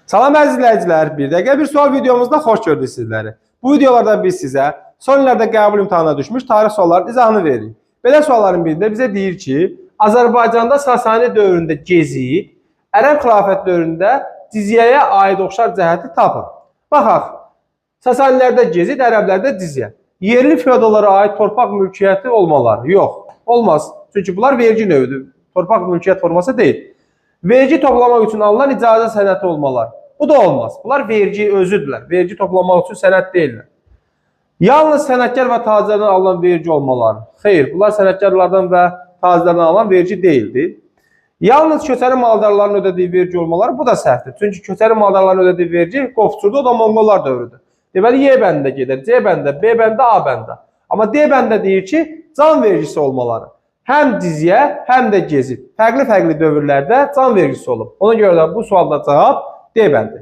Salam əziz izləyicilər, bir dəqiqə bir sual videomuzda xoş gördük sizləri. Bu videolarda biz sizə son illərdə qəbul imtahanına düşmüş tarix suallarının izahını veririk. Belə sualların birində bizə deyir ki, Azərbaycanda Sasani dövründə Gezi, Ərəb xilafət dövründə Dizyəyə aid oxşar cəhəti tapın. Baxaq, Sasanilərdə Gezi, Ərəblərdə Dizyə. Yerli feodallara aid torpaq mülkiyyəti olmaları? Yox, olmaz. Çünki bunlar vergi növüdür. Torpaq mülkiyyət forması deyil. Vergi toplamaq üçün alınan icazə sənəti olmalar. Bu da olmaz. Bunlar vergi özüdürlər. Vergi toplamaq üçün sənət deyirlər. Yalnız sənətkar və tacirlərdən alınan vergi olmaları. Xeyr, bunlar sənətkarlardan və tacirlərdən alınan vergi deyildir. Yalnız köçəri maldarların ödədiyi vergi olmaları, bu da səhvdir. Çünki köçəri maldarların ödədiyi vergi qovçurdu, o da Monqollar dövrüdür. Deməli, Y bəndə gedər, C bəndə, B bəndə, A bəndə. Amma D bəndə deyir ki, can vergisi olmaları. Həm Dizyə, həm də Gezi. Fərqli dövrlərdə can vergisi olub. Ona görə də bu sualda cavab D bəndi.